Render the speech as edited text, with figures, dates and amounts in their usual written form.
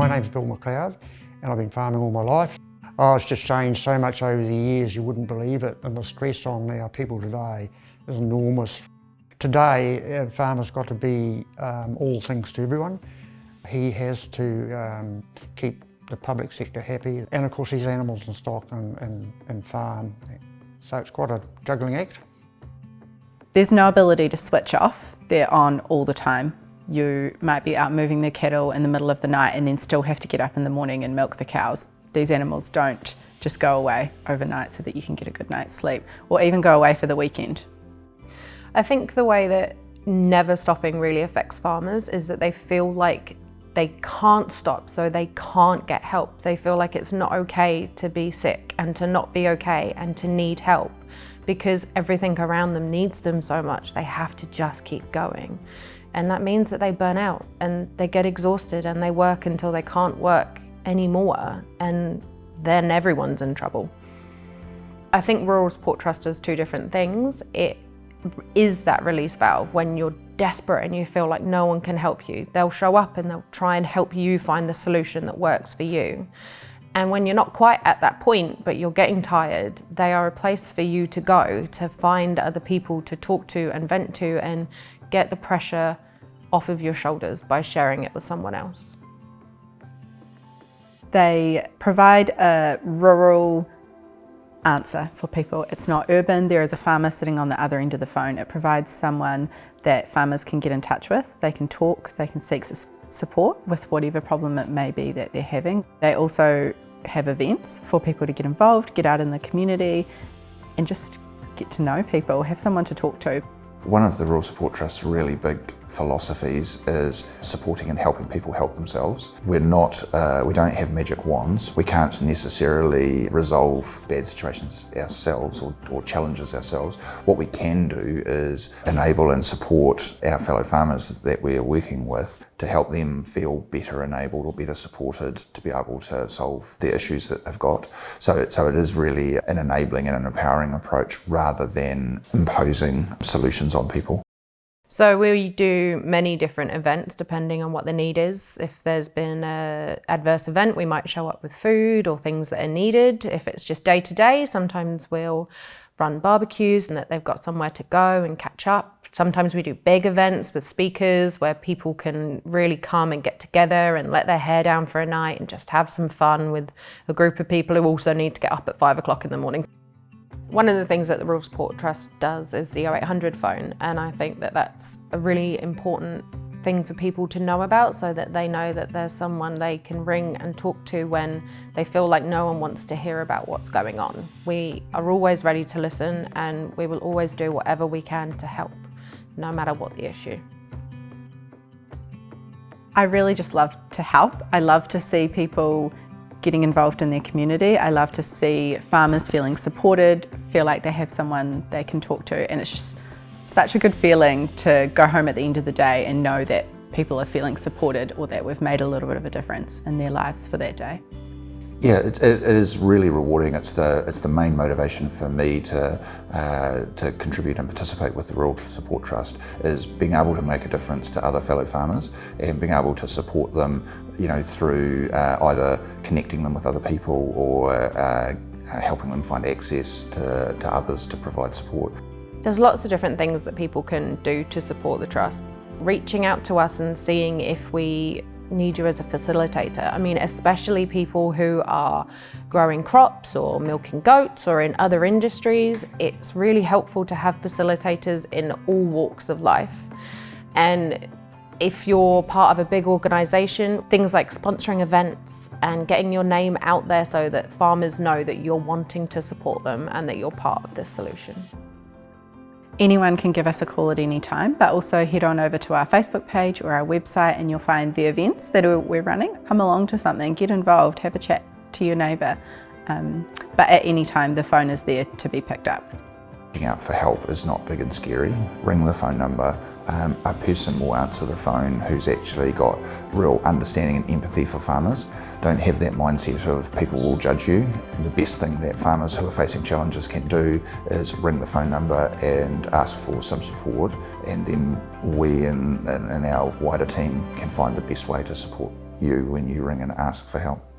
My name's Bill McLeod and I've been farming all my life. Oh, it's just changed so much over the years, you wouldn't believe it, and the stress on our people today is enormous. Today, a farmer's got to be all things to everyone. He has to keep the public sector happy, and of course he's animals in stock and farm, so it's quite a juggling act. There's no ability to switch off, they're on all the time. You might be out moving the cattle in the middle of the night and then still have to get up in the morning and milk the cows. These animals don't just go away overnight so that you can get a good night's sleep, or even go away for the weekend. I think the way that never stopping really affects farmers is that they feel like they can't stop, so they can't get help. They feel like it's not okay to be sick and to not be okay and to need help, because everything around them needs them so much. They have to just keep going. And that means that they burn out and they get exhausted and they work until they can't work anymore, and then everyone's in trouble. I think Rural Support Trust is two different things. It is that release valve when you're desperate and you feel like no one can help you. They'll show up and they'll try and help you find the solution that works for you. And when you're not quite at that point, but you're getting tired, they are a place for you to go to find other people to talk to and vent to and get the pressure off of your shoulders by sharing it with someone else. They provide a rural answer for people. It's not urban. There is a farmer sitting on the other end of the phone. It provides someone that farmers can get in touch with. They can talk, they can seek support with whatever problem it may be that they're having. They also have events for people to get involved, get out in the community and just get to know people, have someone to talk to. One of the Rural Support Trust's really big philosophies is supporting and helping people help themselves. We don't have magic wands. We can't necessarily resolve bad situations ourselves or challenges ourselves. What we can do is enable and support our fellow farmers that we're working with to help them feel better enabled or better supported to be able to solve the issues that they've got. So it is really an enabling and an empowering approach rather than imposing solutions on people. So we do many different events depending on what the need is. If there's been an adverse event, we might show up with food or things that are needed. If it's just day to day, sometimes we'll run barbecues and that they've got somewhere to go and catch up. Sometimes we do big events with speakers where people can really come and get together and let their hair down for a night and just have some fun with a group of people who also need to get up at 5 o'clock in the morning. One of the things that the Rural Support Trust does is the 0800 phone, and I think that that's a really important thing for people to know about, so that they know that there's someone they can ring and talk to when they feel like no one wants to hear about what's going on. We are always ready to listen, and we will always do whatever we can to help, no matter what the issue. I really just love to help. I love to see people getting involved in their community. I love to see farmers feeling supported, feel like they have someone they can talk to, and it's just such a good feeling to go home at the end of the day and know that people are feeling supported or that we've made a little bit of a difference in their lives for that day. Yeah, it is really rewarding. It's the main motivation for me to contribute and participate with the Rural Support Trust, is being able to make a difference to other fellow farmers and being able to support them, through either connecting them with other people or helping them find access to others to provide support. There's lots of different things that people can do to support the Trust. Reaching out to us and seeing if we need you as a facilitator. I mean, especially people who are growing crops or milking goats or in other industries, it's really helpful to have facilitators in all walks of life. And if you're part of a big organisation, things like sponsoring events and getting your name out there so that farmers know that you're wanting to support them and that you're part of this solution. Anyone can give us a call at any time, but also head on over to our Facebook page or our website and you'll find the events that we're running. Come along to something, get involved, have a chat to your neighbour. But at any time, the phone is there to be picked up. Reaching out for help is not big and scary. Ring the phone number. A person will answer the phone who's actually got real understanding and empathy for farmers. Don't have that mindset of people will judge you. The best thing that farmers who are facing challenges can do is ring the phone number and ask for some support, and then we and our wider team can find the best way to support you when you ring and ask for help.